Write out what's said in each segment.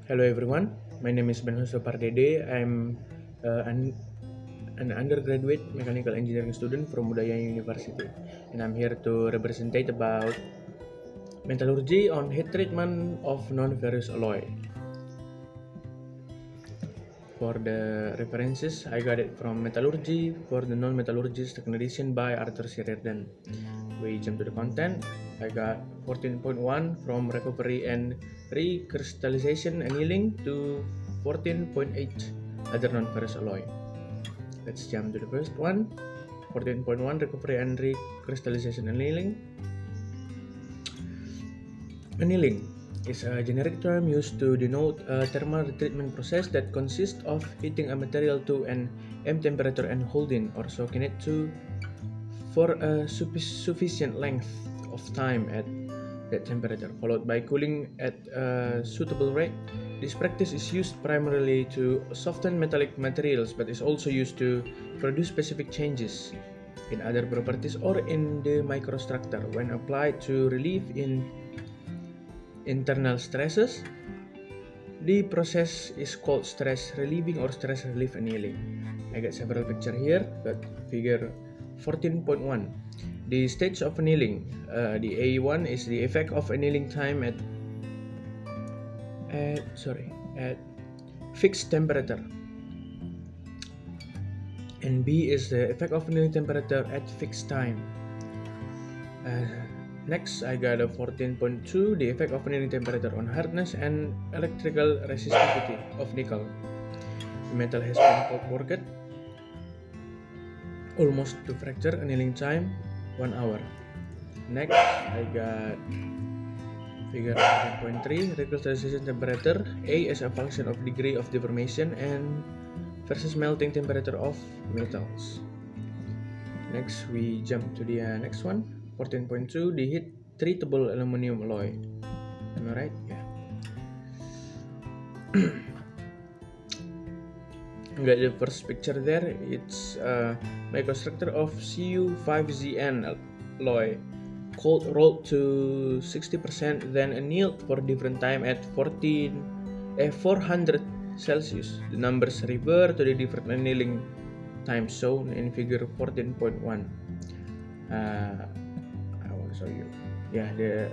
Hello everyone, my name is Benhoso Pardede. I'm an undergraduate mechanical engineering student from Budaya University, and I'm here to represent about metallurgy on heat treatment of non-ferrous alloy. For the references, I got it from Metallurgy for the Non-Metallurgist, second edition by Arthur Sheridan. We jump to the content. I got 14.1 from recovery and recrystallization annealing to 14.8 other non-ferrous alloy. Let's jump to the first one. 14.1 recovery and recrystallization annealing. Annealing is a generic term used to denote a thermal treatment process that consists of heating a material to an M temperature and holding or soaking it to for a sufficient length of time at that temperature, followed by cooling at a suitable rate. This practice is used primarily to soften metallic materials, but is also used to produce specific changes in other properties or in the microstructure when applied to relieve in internal stresses. The process is called stress relieving or stress relief annealing. I got several pictures here, but figure 14.1. The stage of annealing. The A1 is the effect of annealing time at fixed temperature, and B is the effect of annealing temperature at fixed time. Next, I got a 14.2, the effect of annealing temperature on hardness and electrical resistivity of nickel. The metal has been cold worked almost to fracture, annealing time 1 hour. Next, I got figure 14.3, recrystallization temperature. A is a function of degree of deformation and versus melting temperature of metals. Next, we jump to the next one. 14.2, the heat treatable aluminum alloy. Am I right? Yeah. Got the first picture there. It's a microstructure of Cu5Zn alloy, cold rolled to 60%, then annealed for different time at 400 Celsius. The numbers refer to the different annealing time shown in figure 14.1. I want to show you. Yeah, the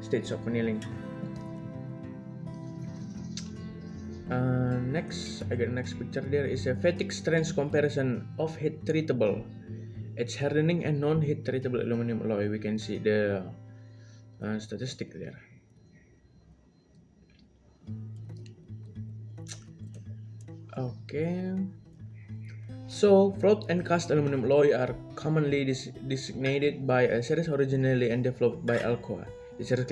stage of annealing. Next, I got the next picture. There is a fatigue strength comparison of heat treatable, edge hardening, and non-heat treatable aluminum alloy. We can see the statistic there. Okay. So, float and cast aluminum alloy are commonly designated by a series originally and developed by Alcoa. The series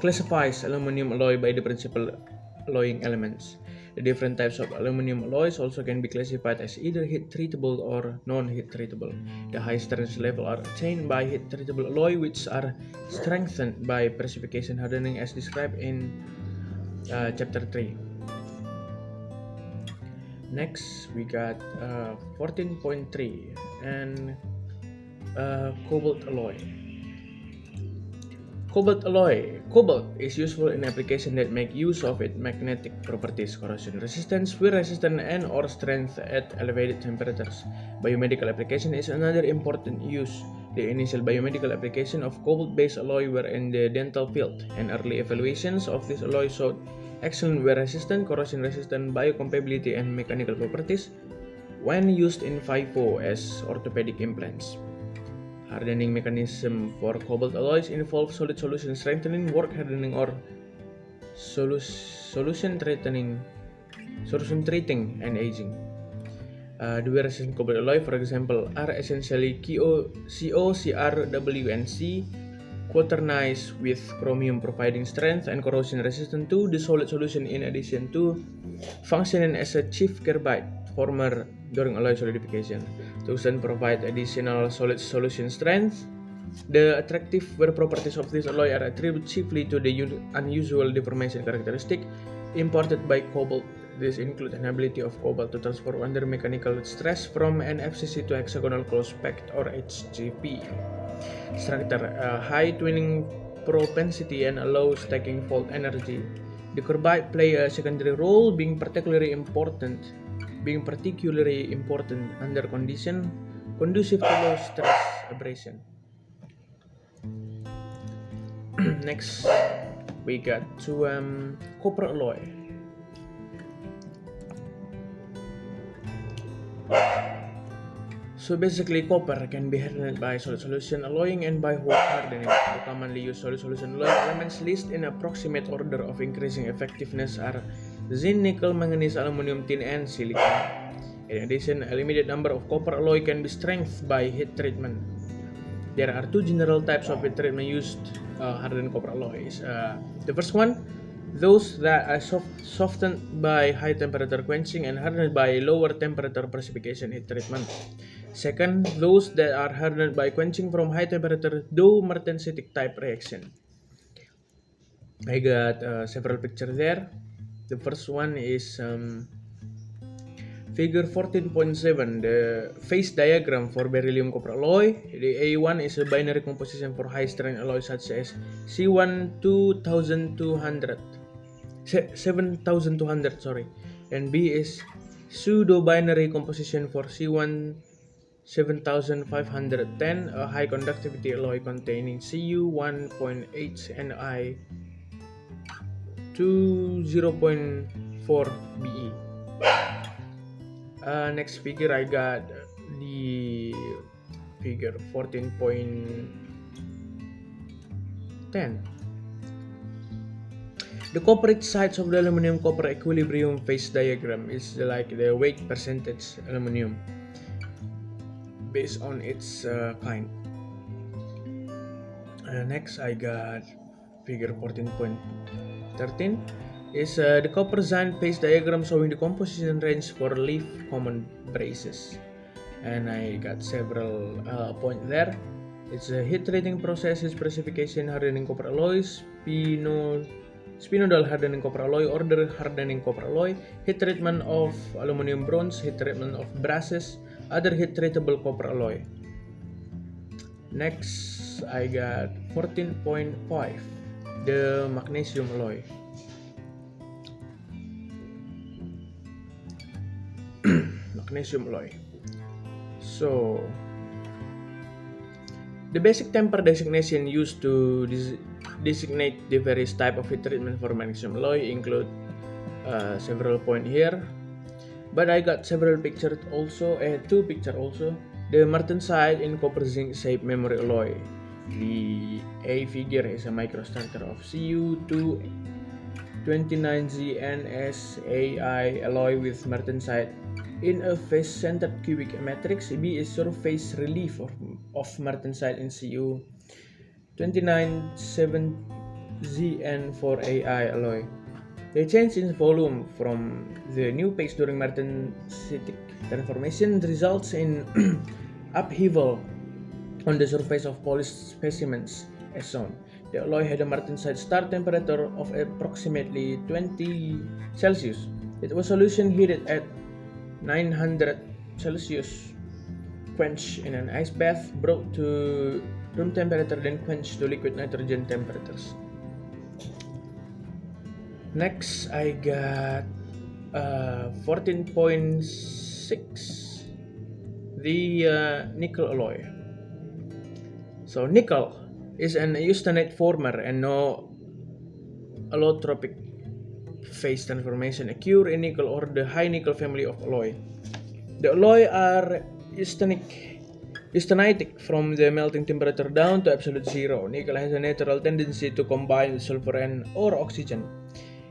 classifies aluminum alloy by the principal alloying elements. The different types of aluminum alloys also can be classified as either heat treatable or non-heat treatable. The high strength level are attained by heat treatable alloy, which are strengthened by precipitation hardening as described in chapter 3. Next, we got 14.3 and cobalt alloy. Cobalt is useful in applications that make use of its magnetic properties, corrosion resistance, wear resistance, and or strength at elevated temperatures. Biomedical application is another important use. The initial biomedical application of cobalt-based alloy were in the dental field, and early evaluations of this alloy showed excellent wear resistance, corrosion resistance, biocompatibility, and mechanical properties when used in FIFO as orthopedic implants. Hardening mechanism for cobalt alloys involve solid solution strengthening, work hardening, or solution treating, and aging. The wear resistant cobalt alloy, for example, are essentially CO, CrW, and C quaternized with chromium, providing strength and corrosion resistance to the solid solution in addition to functioning as a chief carbide former during alloy solidification. Tungsten provides additional solid solution strength. The attractive wear properties of this alloy are attributed chiefly to the unusual deformation characteristic imparted by cobalt. This includes an ability of cobalt to transform under mechanical stress from an FCC to hexagonal closed packed or HGP structure. High twinning propensity and allow stacking fault energy. The carbide play a secondary role, being particularly important under condition conducive to low stress abrasion. Next, we got to copper alloy. So basically, copper can be hardened by solid solution alloying and by hot hardening. The commonly used solid solution alloy elements listed in approximate order of increasing effectiveness are zinc, nickel, manganese, aluminum, tin, and silicon. In addition, a limited number of copper alloy can be strengthened by heat treatment. There are two general types of heat treatment used hardened copper alloys. The first one, those that are softened by high temperature quenching and hardened by lower temperature precipitation heat treatment. Second, those that are hardened by quenching from high temperature though martensitic type reaction. I got several pictures there. The first one is figure 14.7, the phase diagram for beryllium copper alloy. The A1 is a binary composition for high strength alloys such as C1 7200, and B is pseudo binary composition for C1 7510, a high conductivity alloy containing Cu 1.8 and I to 0.4 Be. Next figure, I got the figure 14.10. The copper sides of the aluminum copper equilibrium phase diagram is like the weight percentage aluminum based on its kind. Next, I got figure 14.13 is the copper zinc phase diagram showing the composition range for leaf common braces, and I got several points there. It's a heat treating process, specification hardening copper alloys, spinodal hardening copper alloy, order hardening copper alloy, heat treatment of aluminum bronze, heat treatment of brasses, other heat treatable copper alloy. Next, I got 14.5, the magnesium alloy. Magnesium alloy. So, the basic temper designation used to designate the various type of heat treatment for magnesium alloy include several points here, but I got several pictures also, two pictures also. The martensite in copper zinc shaped memory alloy. The A figure is a microstructure of Cu229ZnSAI alloy with martensite in a face-centered cubic matrix. B is surface relief of martensite in Cu297ZN4AI alloy. The change in volume from the new phase during martensitic transformation results in upheaval on the surface of polished specimens as shown. The alloy had a martensite start temperature of approximately 20 Celsius. It was solution heated at 900 Celsius, quenched in an ice bath, brought to room temperature, then quenched to liquid nitrogen temperatures. Next, I got 14.6, the nickel alloy. So nickel is an austenite former and no allotropic phase transformation occur in nickel or the high nickel family of alloy. The alloy are austenitic from the melting temperature down to absolute zero. Nickel has a natural tendency to combine with sulfur and or oxygen.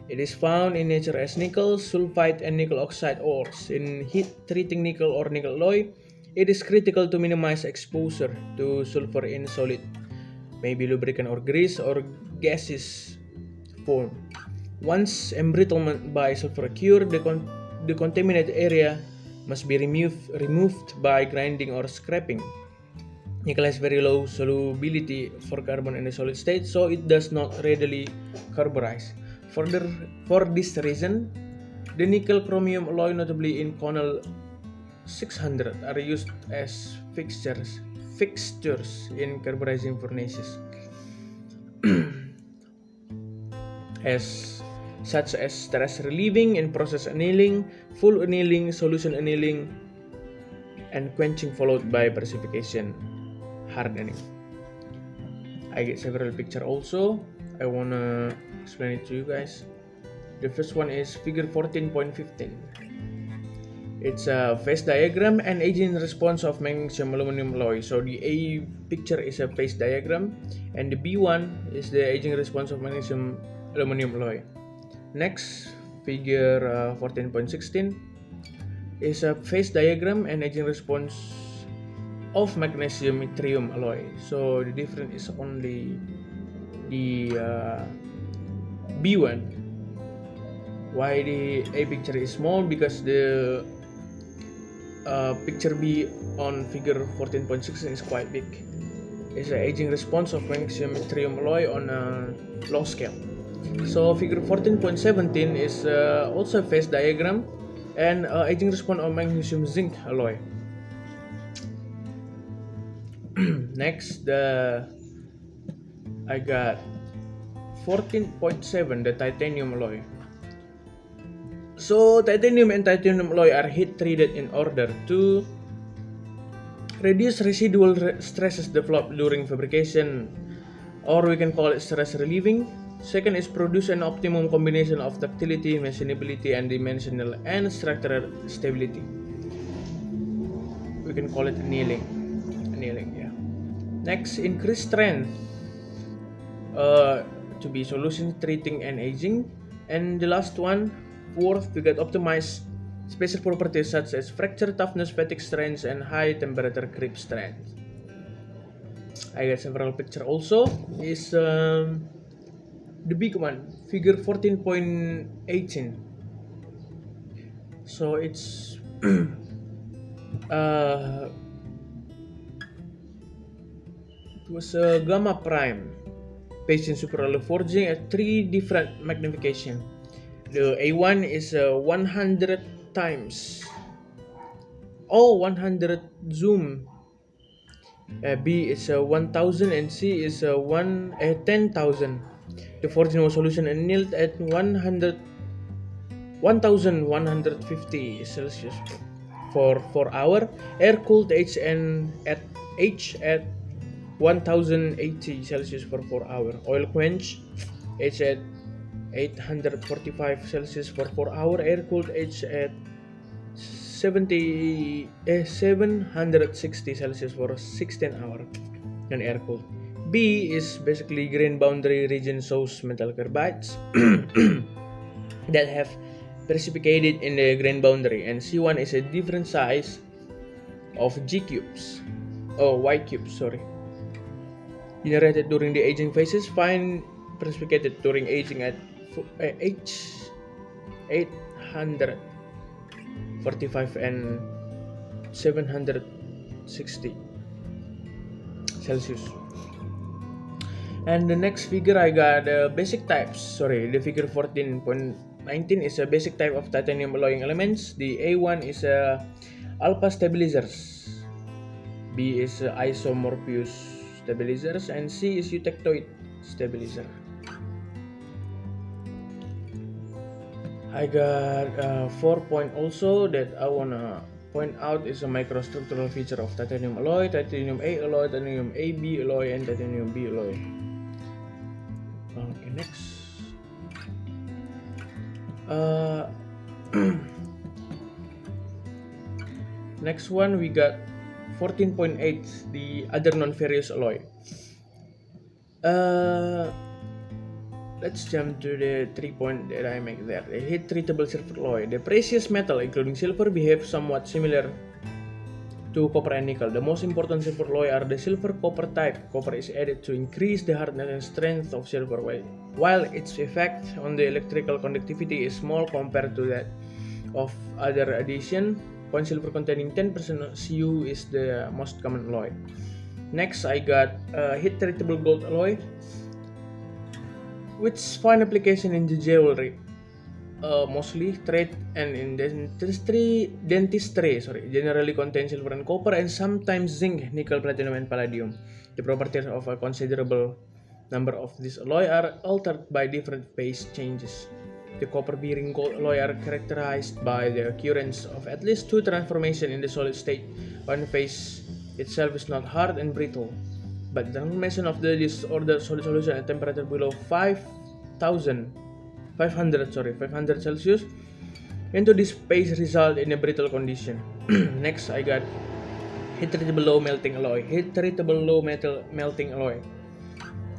It is found in nature as nickel sulfide and nickel oxide ores. In heat treating nickel or nickel alloy, it is critical to minimize exposure to sulfur in solid, maybe lubricant or grease or gaseous form. Once embrittlement by sulfur occurs, the contaminated area must be removed by grinding or scraping. Nickel has very low solubility for carbon in a solid state, so it does not readily carburize. For this reason, the nickel chromium alloy, notably in Connell 600, are used as fixtures in carburizing furnaces. as such as stress relieving and process annealing, full annealing, solution annealing, and quenching followed by precipitation hardening. I get several pictures also. I wanna explain it to you guys. The first one is figure 14.15. It's a phase diagram and aging response of magnesium aluminum alloy. So the A picture is a phase diagram, and the B1 is the aging response of magnesium aluminum alloy. Next, figure 14.16 is a phase diagram and aging response of magnesium yttrium alloy. So the difference is only the B1. Why the A picture is small? Because the picture B on figure 14.16 is quite big. It's an aging response of magnesium yttrium alloy on a long scale. So figure 14.17 is also a phase diagram and aging response of magnesium zinc alloy. Next, I got 14.7, the titanium alloy. So titanium and titanium alloy are heat treated in order to reduce residual stresses developed during fabrication, or we can call it stress relieving. Second is produce an optimum combination of ductility, machinability, and dimensional and structural stability. We can call it annealing. Yeah. Next, increase strength to be solution treating and aging. And the last one, fourth, we get optimized special properties such as fracture toughness, fatigue strength, and high temperature creep strength. I got several pictures also. Is the big one, figure 14.18. So it's it was a gamma prime based in superalloy forging at 3 different magnification. The A1 is 100 times 100 zoom. B is 1000 and C is 10,000. The forging was solution annealed at 1150 Celsius for 4 hours. Air cooled at 1080 Celsius for 4 hours. Oil quench H at 845 Celsius for 4 hours. Air cooled H at 760 Celsius for 16 hours. And air cooled. B is basically grain boundary region shows metal carbides that have precipitated in the grain boundary, and C1 is a different size of Y cubes, generated during the aging phases, fine precipitated during aging at H 845 and 760 Celsius. And the next figure I got basic types. The figure 14.19 is a basic type of titanium alloying elements. The A1 is alpha stabilizers, B is isomorpheus stabilizers, and C is eutectoid stabilizer. I got 4 point also that I wanna point out is a microstructural feature of titanium alloy, titanium A alloy, titanium AB alloy, and titanium B alloy. Okay, next. Next one we got 14.8, the other non-ferrous alloy. Let's jump to the 3 point that I make there. The heat treatable silver alloy. The precious metal, including silver, behave somewhat similar to copper and nickel. The most important silver alloy are the silver copper type. Copper is added to increase the hardness and strength of silver, while its effect on the electrical conductivity is small compared to that of other addition. Point silver containing 10% Cu is the most common alloy. Next, I got heat treatable gold alloy, which find application in the jewelry, mostly trade and in dentistry. Generally contain silver and copper, and sometimes zinc, nickel, platinum, and palladium. The properties of a considerable Number of these alloy are altered by different phase changes. The copper-bearing gold alloy are characterized by the occurrence of at least two transformations in the solid state. One phase itself is not hard and brittle, but the transformation of the disordered solid solution at temperature below 500 Celsius into this phase result in a brittle condition. Next, I got heat treatable low melting alloy. Heat treatable low melting alloy.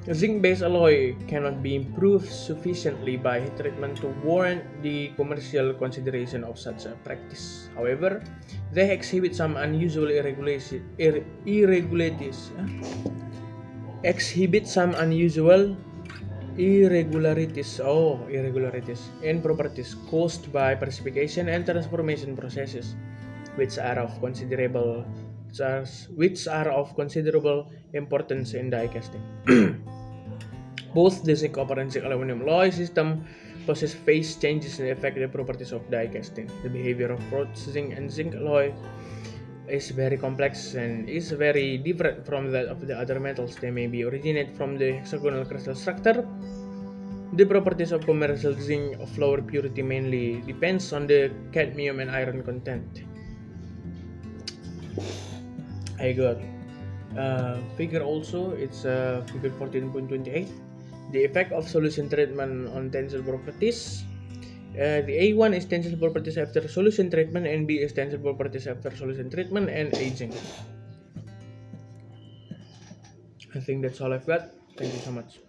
A zinc-based alloy cannot be improved sufficiently by heat treatment to warrant the commercial consideration of such a practice. However, they exhibit some unusual irregularities in properties caused by precipitation and transformation processes, which are of considerable importance in die casting. Both the zinc copper and zinc aluminum alloy system possess phase changes that affect the properties of die casting. The behavior of both zinc and zinc alloy is very complex and is very different from that of the other metals. They may be originate from the hexagonal crystal structure. The properties of commercial zinc of lower purity mainly depends on the cadmium and iron content. I got figure also, it's figure 14.28. The effect of solution treatment on tensile properties. The A1 is tensile properties after solution treatment, and B is tensile properties after solution treatment and aging. I think that's all I've got. Thank you so much.